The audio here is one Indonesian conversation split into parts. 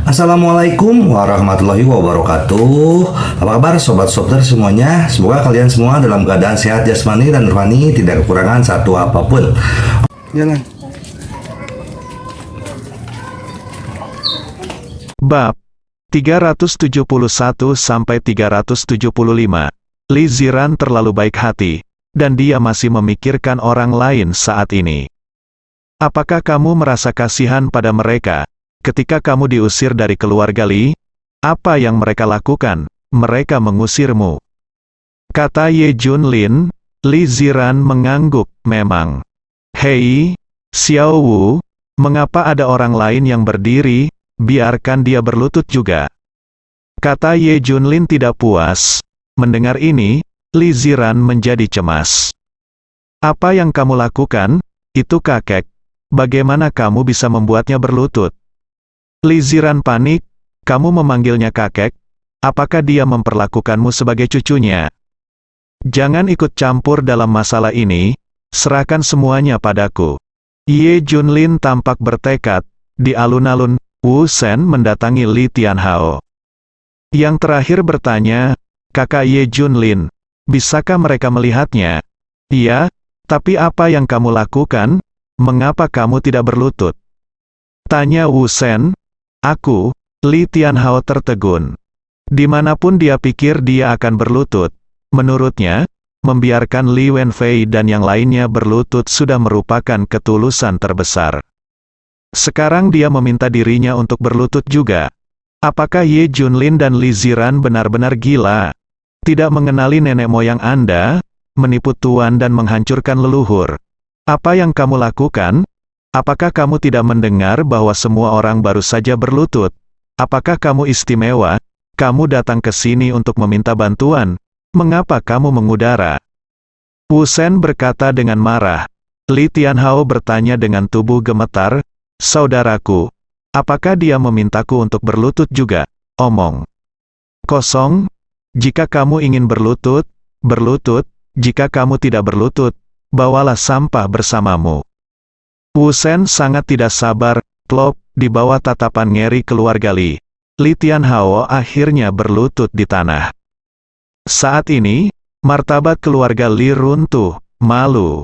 Assalamualaikum warahmatullahi wabarakatuh. Apa kabar sobat Sopter semuanya? Semoga kalian semua dalam keadaan sehat jasmani dan rohani, tidak kekurangan satu apapun. Jalan. Bab 371 sampai 375. Li Ziran terlalu baik hati, dan dia masih memikirkan orang lain saat ini. Apakah kamu merasa kasihan pada mereka ketika kamu diusir dari keluarga Li? Apa yang mereka lakukan? Mereka mengusirmu. Kata Ye Junlin. Li Ziran mengangguk, memang. Hei, Xiao Wu, mengapa ada orang lain yang berdiri? Biarkan dia berlutut juga. Kata Ye Junlin tidak puas. Mendengar ini, Li Ziran menjadi cemas. Apa yang kamu lakukan? Itu kakek. Bagaimana kamu bisa membuatnya berlutut? Li Ziran panik. Kamu memanggilnya kakek? Apakah dia memperlakukanmu sebagai cucunya? Jangan ikut campur dalam masalah ini. Serahkan semuanya padaku. Ye Junlin tampak bertekad. Di alun-alun, Wu Shen mendatangi Li Tianhao. Yang terakhir bertanya, "Kakak Ye Junlin, bisakah mereka melihatnya?" "Iya, tapi apa yang kamu lakukan? Mengapa kamu tidak berlutut?" Tanya Wu Shen. "Aku," Li Tianhao tertegun. Dimanapun dia pikir dia akan berlutut. Menurutnya, membiarkan Li Wenfei dan yang lainnya berlutut sudah merupakan ketulusan terbesar. Sekarang dia meminta dirinya untuk berlutut juga. Apakah Ye Junlin dan Li Ziran benar-benar gila? Tidak mengenali nenek moyang Anda, menipu tuan dan menghancurkan leluhur. Apa yang kamu lakukan? Apakah kamu tidak mendengar bahwa semua orang baru saja berlutut? Apakah kamu istimewa? Kamu datang ke sini untuk meminta bantuan. Mengapa kamu mengudara? Wu Shen berkata dengan marah. Li Tianhao bertanya dengan tubuh gemetar, "Saudaraku, apakah dia memintaku untuk berlutut juga?" "Omong kosong. Jika kamu ingin berlutut, berlutut. Jika kamu tidak berlutut, bawalah sampah bersamamu." Wu Shen sangat tidak sabar. Plop, di bawah tatapan ngeri keluarga Li. Li Tianhao akhirnya berlutut di tanah. Saat ini, martabat keluarga Li runtuh, malu.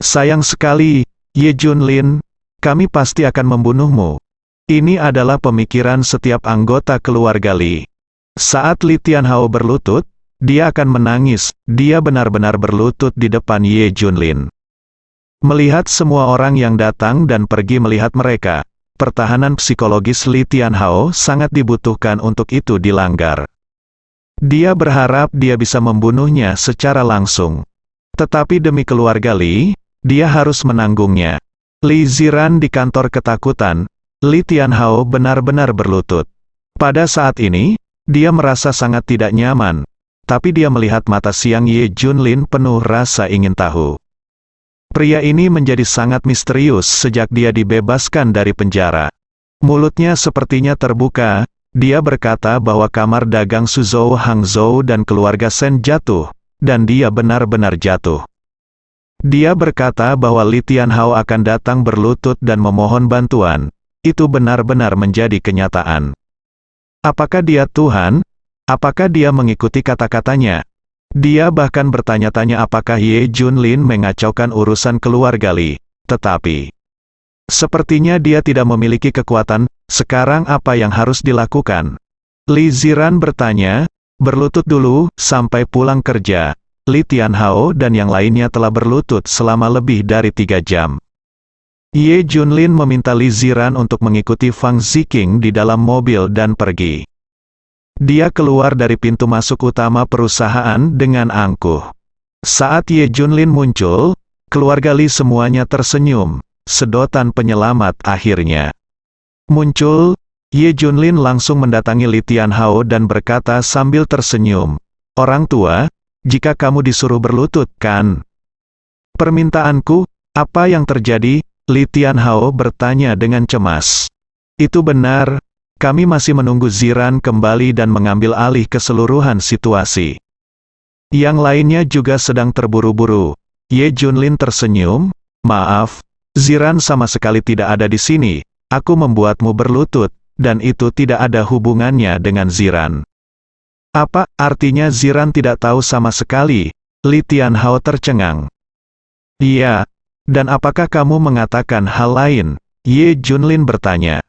"Sayang sekali, Ye Junlin, kami pasti akan membunuhmu." Ini adalah pemikiran setiap anggota keluarga Li. Saat Li Tianhao berlutut, dia akan menangis. Dia benar-benar berlutut di depan Ye Junlin. Melihat semua orang yang datang dan pergi melihat mereka, pertahanan psikologis Li Tianhao sangat dibutuhkan untuk itu dilanggar. Dia berharap dia bisa membunuhnya secara langsung. Tetapi demi keluarga Li, dia harus menanggungnya. Li Ziran di kantor ketakutan. Li Tianhao benar-benar berlutut. Pada saat ini, dia merasa sangat tidak nyaman. Tapi dia melihat mata siang Ye Junlin penuh rasa ingin tahu. Pria ini menjadi sangat misterius sejak dia dibebaskan dari penjara. Mulutnya sepertinya terbuka. Dia berkata bahwa kamar dagang Suzhou Hangzhou dan keluarga Shen jatuh, dan dia benar-benar jatuh. Dia berkata bahwa Li Tianhao akan datang berlutut dan memohon bantuan. Itu benar-benar menjadi kenyataan. Apakah dia Tuhan? Apakah dia mengikuti kata-katanya? Dia bahkan bertanya-tanya apakah Ye Junlin mengacaukan urusan keluarga Li. Tetapi, sepertinya dia tidak memiliki kekuatan. Sekarang apa yang harus dilakukan? Li Ziran bertanya. Berlutut dulu, sampai pulang kerja. Li Tianhao dan yang lainnya telah berlutut selama lebih dari 3 jam. Ye Junlin meminta Li Ziran untuk mengikuti Fang Ziqing di dalam mobil dan pergi. Dia keluar dari pintu masuk utama perusahaan dengan angkuh. Saat Ye Junlin muncul, keluarga Li semuanya tersenyum. Sedotan penyelamat akhirnya muncul. Ye Junlin langsung mendatangi Li Tianhao dan berkata sambil tersenyum, "Orang tua, jika kamu disuruh berlutut, kan? Permintaanku, apa yang terjadi?" Li Tianhao bertanya dengan cemas. "Itu benar. Kami masih menunggu Ziran kembali dan mengambil alih keseluruhan situasi. Yang lainnya juga sedang terburu-buru." Ye Junlin tersenyum. "Maaf, Ziran sama sekali tidak ada di sini. Aku membuatmu berlutut, dan itu tidak ada hubungannya dengan Ziran. Apa artinya Ziran tidak tahu sama sekali? Li Tianhao tercengang. Iya, dan apakah kamu mengatakan hal lain? Ye Junlin bertanya.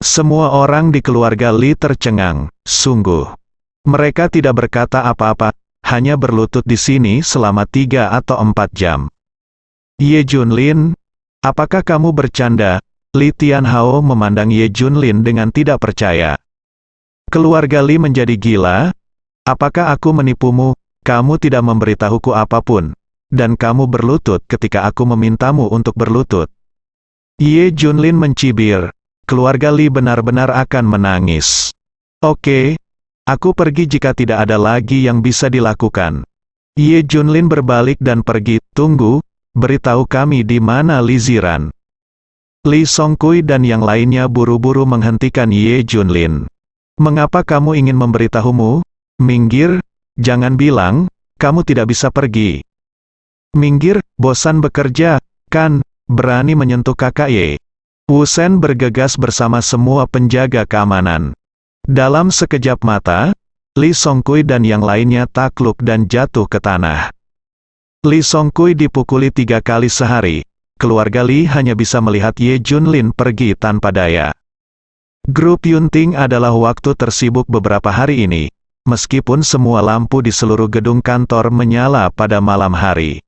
Semua orang di keluarga Li tercengang, sungguh. Mereka tidak berkata apa-apa, hanya berlutut di sini selama 3 atau 4 jam. Ye Junlin, apakah kamu bercanda? Li Tianhao memandang Ye Junlin dengan tidak percaya. Keluarga Li menjadi gila? Apakah aku menipumu? Kamu tidak memberitahuku apapun, dan kamu berlutut ketika aku memintamu untuk berlutut. Ye Junlin mencibir, keluarga Li benar-benar akan menangis. Oke, aku pergi jika tidak ada lagi yang bisa dilakukan. Ye Junlin berbalik dan pergi. Tunggu, beritahu kami di mana Li Ziran. Li Songkui dan yang lainnya buru-buru menghentikan Ye Junlin. Mengapa kamu ingin memberitahumu? Minggir, jangan bilang, kamu tidak bisa pergi. Minggir, bosan bekerja, kan, berani menyentuh kakak Ye. Wu Shen bergegas bersama semua penjaga keamanan. Dalam sekejap mata, Li Songkui dan yang lainnya takluk dan jatuh ke tanah. Li Songkui dipukuli 3 kali sehari. Keluarga Li hanya bisa melihat Ye Junlin pergi tanpa daya. Grup Yunting adalah waktu tersibuk beberapa hari ini, meskipun semua lampu di seluruh gedung kantor menyala pada malam hari.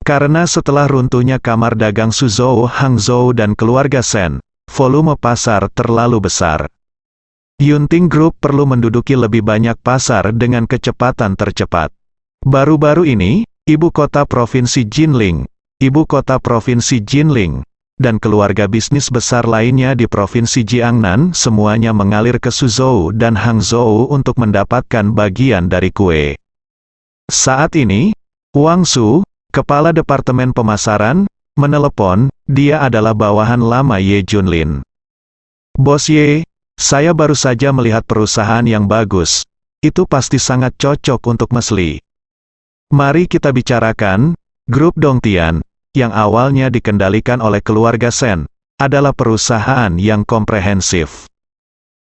Karena setelah runtuhnya kamar dagang Suzhou, Hangzhou dan keluarga Shen, volume pasar terlalu besar. Yunting Group perlu menduduki lebih banyak pasar dengan kecepatan tercepat. Baru-baru ini, ibu kota provinsi Jinling, dan keluarga bisnis besar lainnya di provinsi Jiangnan semuanya mengalir ke Suzhou dan Hangzhou untuk mendapatkan bagian dari kue. Saat ini, Wang Su, kepala departemen pemasaran, menelepon, dia adalah bawahan lama Ye Junlin. Bos Ye, saya baru saja melihat perusahaan yang bagus, itu pasti sangat cocok untuk Mesli. Mari kita bicarakan. Grup Dongtian, yang awalnya dikendalikan oleh keluarga Shen, adalah perusahaan yang komprehensif.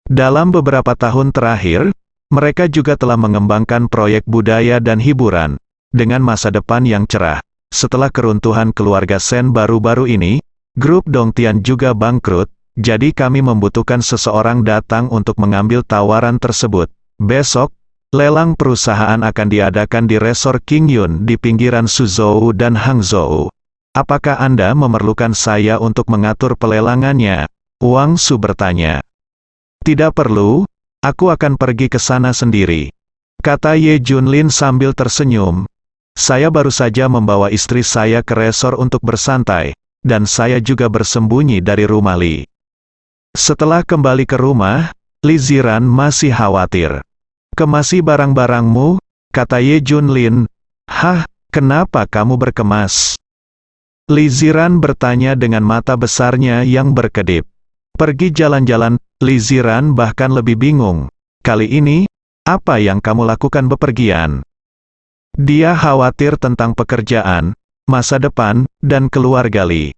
Dalam beberapa tahun terakhir, mereka juga telah mengembangkan proyek budaya dan hiburan, dengan masa depan yang cerah. Setelah keruntuhan keluarga Shen baru-baru ini, grup Dongtian juga bangkrut, jadi kami membutuhkan seseorang datang untuk mengambil tawaran tersebut. Besok, lelang perusahaan akan diadakan di Resort Qingyun di pinggiran Suzhou dan Hangzhou. Apakah Anda memerlukan saya untuk mengatur pelelangannya? Wang Su bertanya. Tidak perlu, aku akan pergi ke sana sendiri, kata Ye Junlin sambil tersenyum. Saya baru saja membawa istri saya ke resor untuk bersantai, dan saya juga bersembunyi dari rumah Li. Setelah kembali ke rumah, Li Ziran masih khawatir. Kemasi barang-barangmu, kata Ye Junlin. Hah, kenapa kamu berkemas? Li Ziran bertanya dengan mata besarnya yang berkedip. Pergi jalan-jalan, Li Ziran bahkan lebih bingung. Kali ini, apa yang kamu lakukan bepergian? Dia khawatir tentang pekerjaan, masa depan, dan keluarga Li.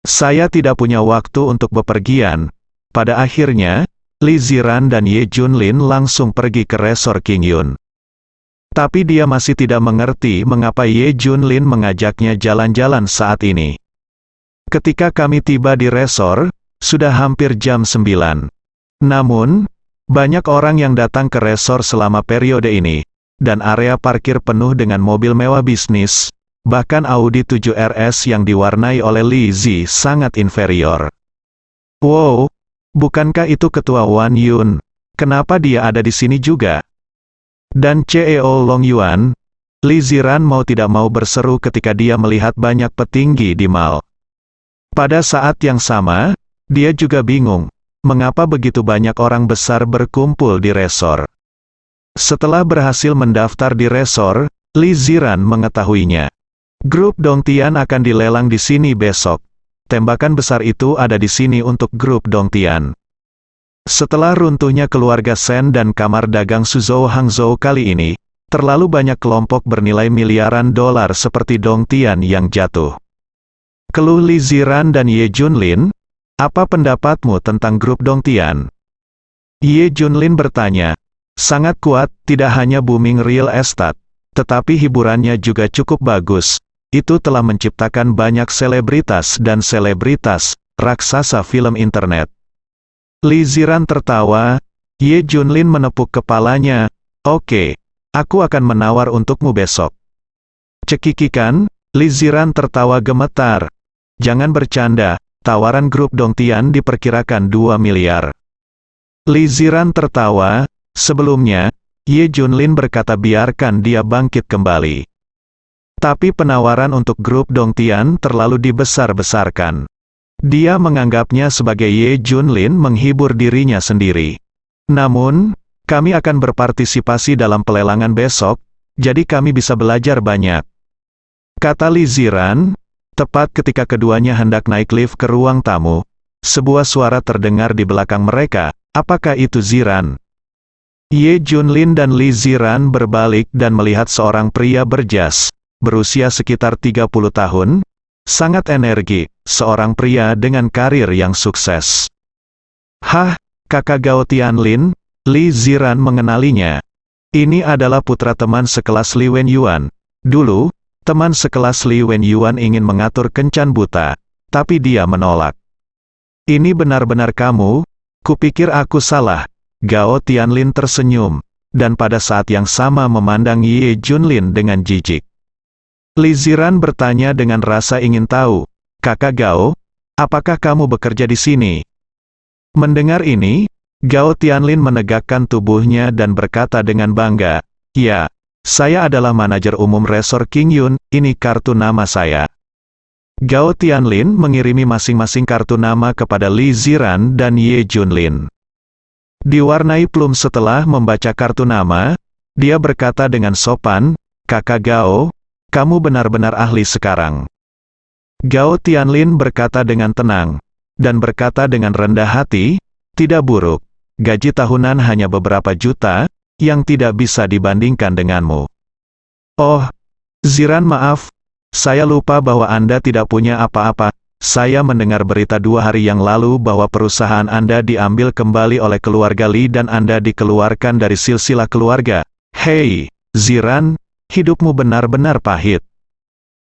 Saya tidak punya waktu untuk bepergian. Pada akhirnya, Li Ziran dan Ye Junlin langsung pergi ke Resort Qingyun. Tapi dia masih tidak mengerti mengapa Ye Junlin mengajaknya jalan-jalan saat ini. Ketika kami tiba di resor, sudah hampir jam 9. Namun, banyak orang yang datang ke resor selama periode ini, dan area parkir penuh dengan mobil mewah bisnis, bahkan Audi 7 RS yang diwarnai oleh Li Zi sangat inferior. Wow, bukankah itu ketua Wan Yun? Kenapa dia ada di sini juga? Dan CEO Long Yuan, Li Ziran mau tidak mau berseru ketika dia melihat banyak petinggi di mal. Pada saat yang sama, dia juga bingung, mengapa begitu banyak orang besar berkumpul di resor. Setelah berhasil mendaftar di resor, Li Ziran mengetahuinya. Grup Dongtian akan dilelang di sini besok. Tembakan besar itu ada di sini untuk grup Dongtian. Setelah runtuhnya keluarga Shen dan kamar dagang Suzhou Hangzhou kali ini, terlalu banyak kelompok bernilai miliaran dolar seperti Dongtian yang jatuh. Keluh Li Ziran dan Ye Junlin, Apa pendapatmu tentang grup Dongtian? Ye Junlin bertanya. Sangat kuat, tidak hanya booming real estate, tetapi hiburannya juga cukup bagus. Itu telah menciptakan banyak selebritas dan selebritas, raksasa film internet. Li Ziran tertawa. Ye Junlin menepuk kepalanya. Oke, aku akan menawar untukmu besok. Cekikikan, Li Ziran tertawa gemetar. Jangan bercanda, tawaran grup Dongtian diperkirakan 2 miliar. Li Ziran tertawa. Sebelumnya, Ye Junlin berkata biarkan dia bangkit kembali. Tapi penawaran untuk grup Dongtian terlalu dibesar-besarkan. Dia menganggapnya sebagai Ye Junlin menghibur dirinya sendiri. Namun, kami akan berpartisipasi dalam pelelangan besok, jadi kami bisa belajar banyak. Kata Li Ziran. Tepat ketika keduanya hendak naik lift ke ruang tamu, sebuah suara terdengar di belakang mereka. Apakah itu Ziran? Ye Junlin dan Li Ziran berbalik dan melihat seorang pria berjas, berusia sekitar 30 tahun, sangat energik, seorang pria dengan karir yang sukses. Hah, kakak Gao Tianlin, Li Ziran mengenalinya. Ini adalah putra teman sekelas Li Wenyuan. Dulu, teman sekelas Li Wenyuan ingin mengatur kencan buta, tapi dia menolak. Ini benar-benar kamu? Kupikir aku salah. Gao Tianlin tersenyum, dan pada saat yang sama memandang Ye Junlin dengan jijik. Li Ziran bertanya dengan rasa ingin tahu, Kakak Gao, apakah kamu bekerja di sini? Mendengar ini, Gao Tianlin menegakkan tubuhnya dan berkata dengan bangga, ya, saya adalah manajer umum resor King Yun, ini kartu nama saya. Gao Tianlin mengirimi masing-masing kartu nama kepada Li Ziran dan Ye Junlin. Diwarnai plum setelah membaca kartu nama, dia berkata dengan sopan, Kakak Gao, kamu benar-benar ahli sekarang. Gao Tianlin berkata dengan tenang, dan berkata dengan rendah hati, tidak buruk, gaji tahunan hanya beberapa juta, yang tidak bisa dibandingkan denganmu. Oh, Ziran maaf, saya lupa bahwa Anda tidak punya apa-apa. Saya mendengar berita 2 hari yang lalu bahwa perusahaan Anda diambil kembali oleh keluarga Li dan Anda dikeluarkan dari silsilah keluarga. Hei, Ziran, hidupmu benar-benar pahit.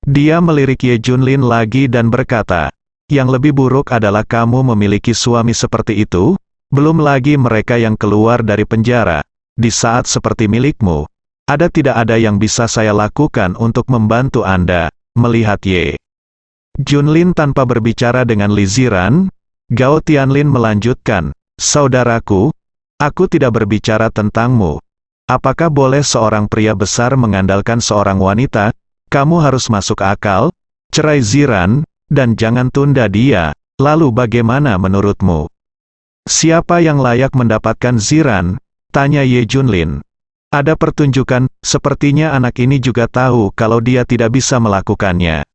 Dia melirik Ye Junlin lagi dan berkata, yang lebih buruk adalah kamu memiliki suami seperti itu, belum lagi mereka yang keluar dari penjara. Di saat seperti milikmu, tidak ada yang bisa saya lakukan untuk membantu Anda. Melihat Ye Junlin tanpa berbicara dengan Li Ziran, Gao Tianlin melanjutkan, saudaraku, aku tidak berbicara tentangmu. Apakah boleh seorang pria besar mengandalkan seorang wanita? Kamu harus masuk akal, cerai Ziran, dan jangan tunda dia. Lalu bagaimana menurutmu? Siapa yang layak mendapatkan Ziran? Tanya Ye Junlin. Ada pertunjukan, sepertinya anak ini juga tahu kalau dia tidak bisa melakukannya.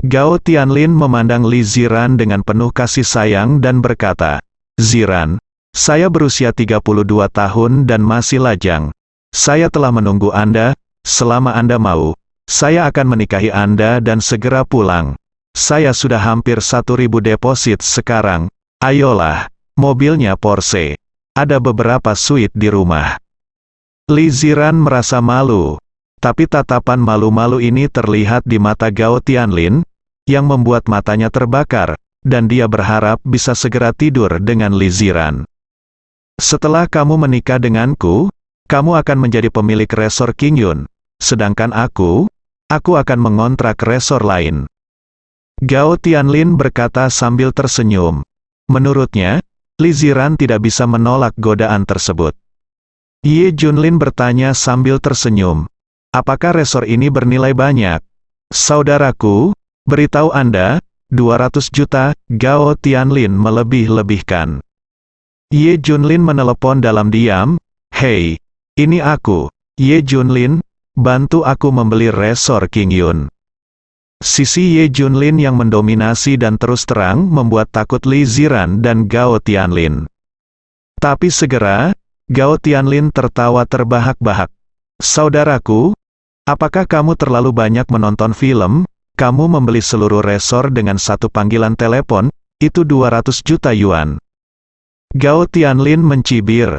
Gao Tianlin memandang Li Ziran dengan penuh kasih sayang dan berkata, Ziran, saya berusia 32 tahun dan masih lajang. Saya telah menunggu Anda, selama Anda mau, saya akan menikahi Anda dan segera pulang. Saya sudah hampir 1.000 deposit sekarang. Ayolah, mobilnya Porsche. Ada beberapa suite di rumah. Li Ziran merasa malu, tapi tatapan malu-malu ini terlihat di mata Gao Tianlin, yang membuat matanya terbakar, dan dia berharap bisa segera tidur dengan Li Ziran. Setelah kamu menikah denganku, kamu akan menjadi pemilik resor King Yun, sedangkan aku akan mengontrak resor lain. Gao Tianlin berkata sambil tersenyum. Menurutnya, Li Ziran tidak bisa menolak godaan tersebut. Ye Junlin bertanya sambil tersenyum. Apakah resor ini bernilai banyak? Saudaraku, beritahu Anda, 200 juta, Gao Tianlin melebih-lebihkan. Ye Junlin menelepon dalam diam, hei, ini aku, Ye Junlin, bantu aku membeli resor King Yun. Sisi Ye Junlin yang mendominasi dan terus terang membuat takut Li Ziran dan Gao Tianlin. Tapi segera, Gao Tianlin tertawa terbahak-bahak. Saudaraku, apakah kamu terlalu banyak menonton film? Kamu membeli seluruh resor dengan satu panggilan telepon? itu 200 juta yuan. Gao Tianlin mencibir.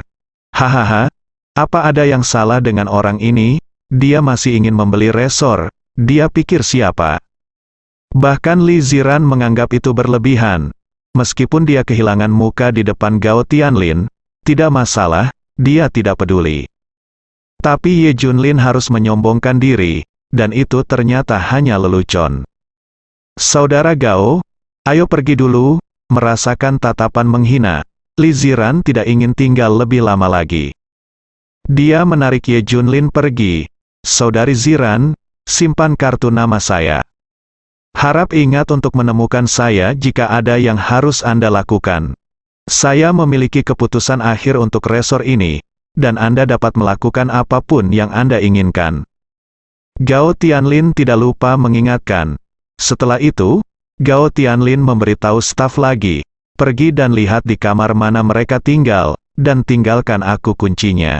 Hahaha, apa ada yang salah dengan orang ini? Dia masih ingin membeli resor. Dia pikir siapa? Bahkan Li Ziran menganggap itu berlebihan. Meskipun dia kehilangan muka di depan Gao Tianlin, tidak masalah, dia tidak peduli. Tapi Ye Junlin harus menyombongkan diri, dan itu ternyata hanya lelucon. Saudara Gao, ayo pergi dulu, merasakan tatapan menghina. Li Ziran tidak ingin tinggal lebih lama lagi. Dia menarik Ye Junlin pergi. Saudari Ziran, simpan kartu nama saya. Harap ingat untuk menemukan saya jika ada yang harus Anda lakukan. Saya memiliki keputusan akhir untuk resor ini, dan Anda dapat melakukan apapun yang Anda inginkan. Gao Tianlin tidak lupa mengingatkan. Setelah itu, Gao Tianlin memberitahu staf lagi, pergi dan lihat di kamar mana mereka tinggal, dan tinggalkan aku kuncinya.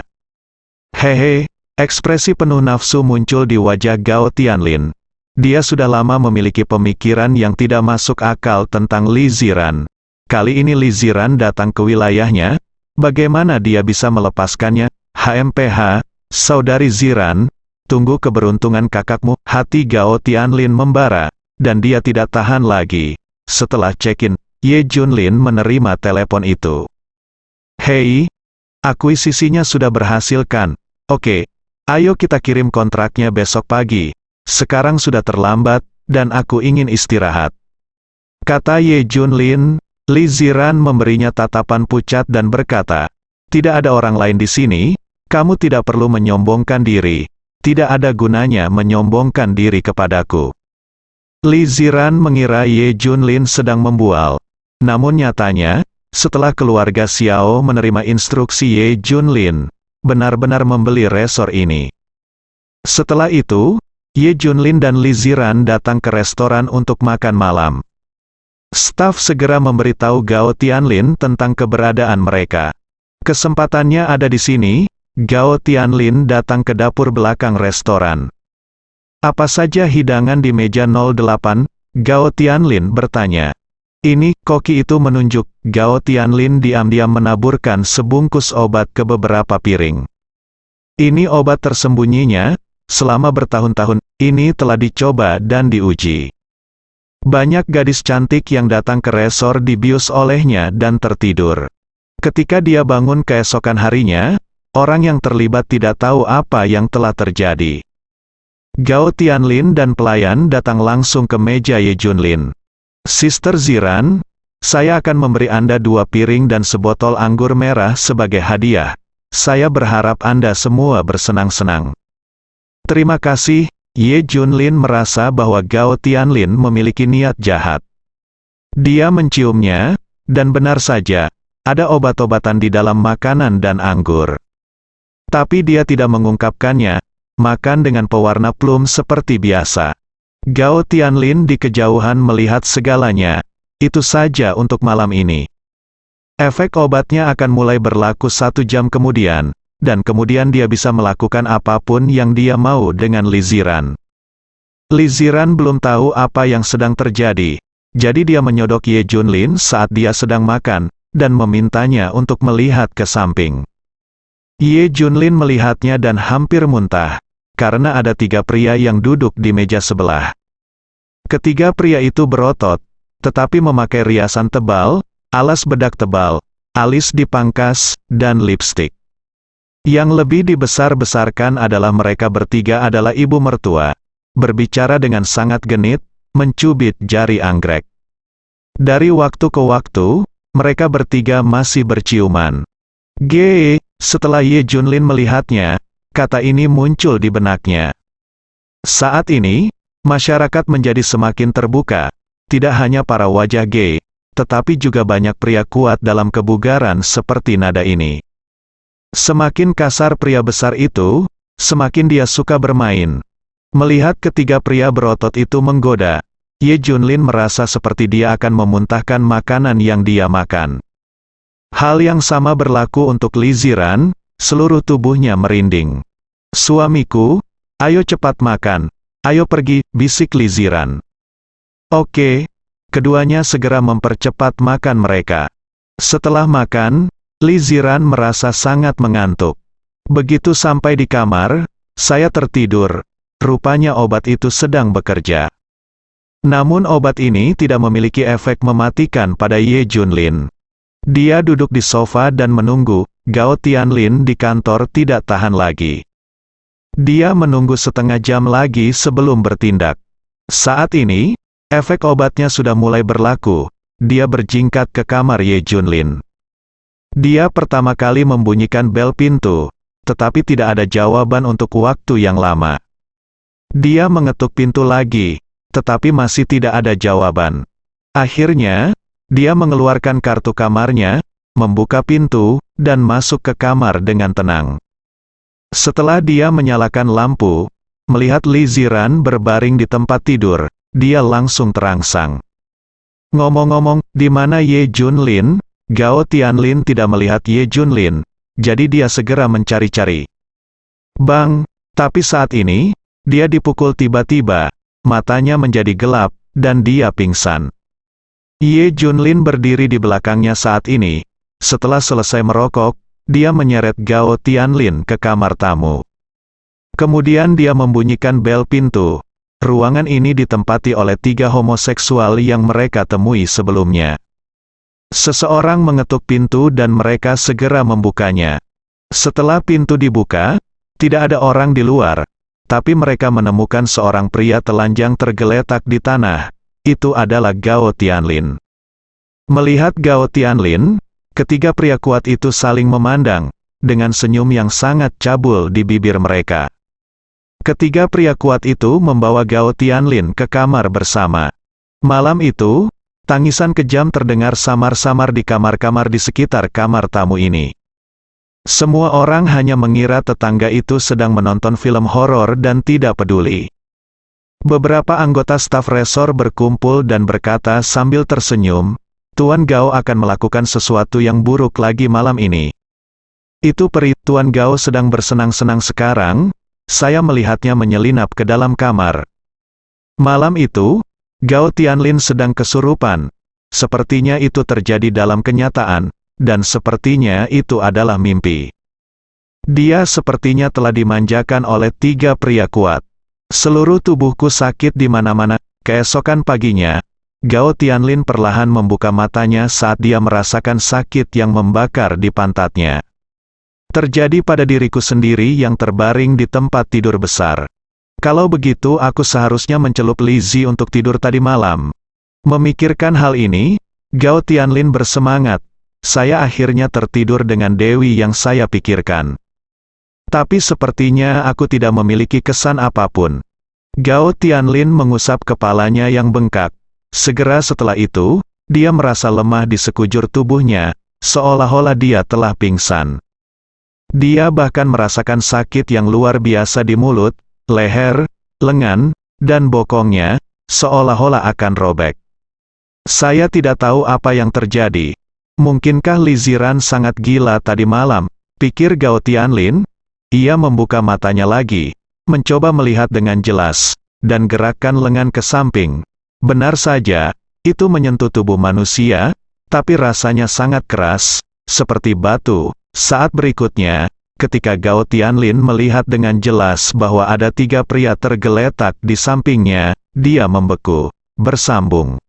Hehe, ekspresi penuh nafsu muncul di wajah Gao Tianlin. Dia sudah lama memiliki pemikiran yang tidak masuk akal tentang Li Ziran. Kali ini Li Ziran datang ke wilayahnya, bagaimana dia bisa melepaskannya? HMPH, Saudari Ziran, tunggu keberuntungan kakakmu. Hati Gao Tianlin membara, dan dia tidak tahan lagi. Setelah check-in, Ye Junlin menerima telepon itu. Hei, akuisisinya sudah berhasil kan? Oke, ayo kita kirim kontraknya besok pagi. Sekarang sudah terlambat, dan aku ingin istirahat. Kata Ye Junlin. Li Ziran memberinya tatapan pucat dan berkata, tidak ada orang lain di sini, kamu tidak perlu menyombongkan diri. Tidak ada gunanya menyombongkan diri kepadaku. Li Ziran mengira Ye Junlin sedang membual. Namun nyatanya, setelah keluarga Xiao menerima instruksi Ye Junlin, benar-benar membeli resor ini. Setelah itu, Ye Junlin dan Li Ziran datang ke restoran untuk makan malam. Staf segera memberitahu Gao Tianlin tentang keberadaan mereka. Kesempatannya ada di sini. Gao Tianlin datang ke dapur belakang restoran. Apa saja hidangan di meja 08? Gao Tianlin bertanya. Ini, koki itu menunjuk. Gao Tianlin diam-diam menaburkan sebungkus obat ke beberapa piring. Ini obat tersembunyinya, selama bertahun-tahun, ini telah dicoba dan diuji. Banyak gadis cantik yang datang ke resor dibius olehnya dan tertidur. Ketika dia bangun keesokan harinya, orang yang terlibat tidak tahu apa yang telah terjadi. Gao Tianlin dan pelayan datang langsung ke meja Ye Junlin. Sister Ziran, saya akan memberi Anda 2 piring dan sebotol anggur merah sebagai hadiah. Saya berharap Anda semua bersenang-senang. Terima kasih. Ye Junlin merasa bahwa Gao Tianlin memiliki niat jahat. Dia menciumnya, dan benar saja, ada obat-obatan di dalam makanan dan anggur. Tapi dia tidak mengungkapkannya, makan dengan pewarna plum seperti biasa. Gao Tianlin di kejauhan melihat segalanya, itu saja untuk malam ini. Efek obatnya akan mulai berlaku 1 jam kemudian. Dan kemudian dia bisa melakukan apapun yang dia mau dengan Li Ziran. Li Ziran belum tahu apa yang sedang terjadi, jadi dia menyodok Ye Junlin saat dia sedang makan, dan memintanya untuk melihat ke samping. Ye Junlin melihatnya dan hampir muntah, karena ada 3 pria yang duduk di meja sebelah. Ketiga pria itu berotot, tetapi memakai riasan tebal, alas bedak tebal, alis dipangkas, dan lipstik. Yang lebih dibesar-besarkan adalah mereka bertiga adalah ibu mertua, berbicara dengan sangat genit, mencubit jari anggrek. Dari waktu ke waktu, mereka bertiga masih berciuman. Setelah Ye Junlin melihatnya, kata ini muncul di benaknya. Saat ini, masyarakat menjadi semakin terbuka, tidak hanya para wajah gay, tetapi juga banyak pria kuat dalam kebugaran seperti nada ini. Semakin kasar pria besar itu, semakin dia suka bermain. Melihat ketiga pria berotot itu menggoda, Ye Junlin merasa seperti dia akan memuntahkan makanan yang dia makan. Hal yang sama berlaku untuk Li Ziran, seluruh tubuhnya merinding. Suamiku, ayo cepat makan, ayo pergi, bisik Li Ziran. Oke, keduanya segera mempercepat makan mereka. Setelah makan, Li Ziran merasa sangat mengantuk. Begitu sampai di kamar, saya tertidur. Rupanya obat itu sedang bekerja. Namun obat ini tidak memiliki efek mematikan pada Ye Junlin. Dia duduk di sofa dan menunggu. Gao Tianlin di kantor tidak tahan lagi. Dia menunggu setengah jam lagi sebelum bertindak. Saat ini, efek obatnya sudah mulai berlaku. Dia berjingkat ke kamar Ye Junlin. Dia pertama kali membunyikan bel pintu, tetapi tidak ada jawaban untuk waktu yang lama. Dia mengetuk pintu lagi, tetapi masih tidak ada jawaban. Akhirnya, dia mengeluarkan kartu kamarnya, membuka pintu, dan masuk ke kamar dengan tenang. Setelah dia menyalakan lampu, melihat Li Ziran berbaring di tempat tidur, dia langsung terangsang. Ngomong-ngomong, di mana Ye Junlin? Gao Tianlin tidak melihat Ye Junlin, jadi dia segera mencari-cari. Bang, tapi saat ini, dia dipukul tiba-tiba, matanya menjadi gelap, dan dia pingsan. Ye Junlin berdiri di belakangnya saat ini. Setelah selesai merokok, dia menyeret Gao Tianlin ke kamar tamu. Kemudian dia membunyikan bel pintu. Ruangan ini ditempati oleh 3 homoseksual yang mereka temui sebelumnya. Seseorang mengetuk pintu dan mereka segera membukanya. Setelah pintu dibuka, tidak ada orang di luar, tapi mereka menemukan seorang pria telanjang tergeletak di tanah. Itu adalah Gao Tianlin. Melihat Gao Tianlin, ketiga pria kuat itu saling memandang, dengan senyum yang sangat cabul di bibir mereka. Ketiga pria kuat itu membawa Gao Tianlin ke kamar bersama. Malam itu, tangisan kejam terdengar samar-samar di kamar-kamar di sekitar kamar tamu ini. Semua orang hanya mengira tetangga itu sedang menonton film horor dan tidak peduli. Beberapa anggota staf resor berkumpul dan berkata sambil tersenyum, Tuan Gao akan melakukan sesuatu yang buruk lagi malam ini. Itu peri, Tuan Gao sedang bersenang-senang sekarang, saya melihatnya menyelinap ke dalam kamar. Malam itu, Gao Tianlin sedang kesurupan. Sepertinya itu terjadi dalam kenyataan, dan sepertinya itu adalah mimpi. Dia sepertinya telah dimanjakan oleh 3 pria kuat. Seluruh tubuhku sakit di mana-mana. Keesokan paginya, Gao Tianlin perlahan membuka matanya saat dia merasakan sakit yang membakar di pantatnya. Terjadi pada diriku sendiri yang terbaring di tempat tidur besar. Kalau begitu aku seharusnya mencelup Li Zi untuk tidur tadi malam. Memikirkan hal ini, Gao Tianlin bersemangat. Saya akhirnya tertidur dengan Dewi yang saya pikirkan. Tapi sepertinya aku tidak memiliki kesan apapun. Gao Tianlin mengusap kepalanya yang bengkak. Segera setelah itu, dia merasa lemah di sekujur tubuhnya, seolah-olah dia telah pingsan. Dia bahkan merasakan sakit yang luar biasa di mulut, leher, lengan, dan bokongnya, seolah-olah akan robek. Saya tidak tahu apa yang terjadi. Mungkinkah Li Ziran sangat gila tadi malam, pikir Gao Tianlin? Ia membuka matanya lagi, mencoba melihat dengan jelas, dan gerakkan lengan ke samping. Benar saja, itu menyentuh tubuh manusia, tapi rasanya sangat keras, seperti batu. Saat berikutnya, ketika Gao Tianlin melihat dengan jelas bahwa ada 3 pria tergeletak di sampingnya, dia membeku, bersambung.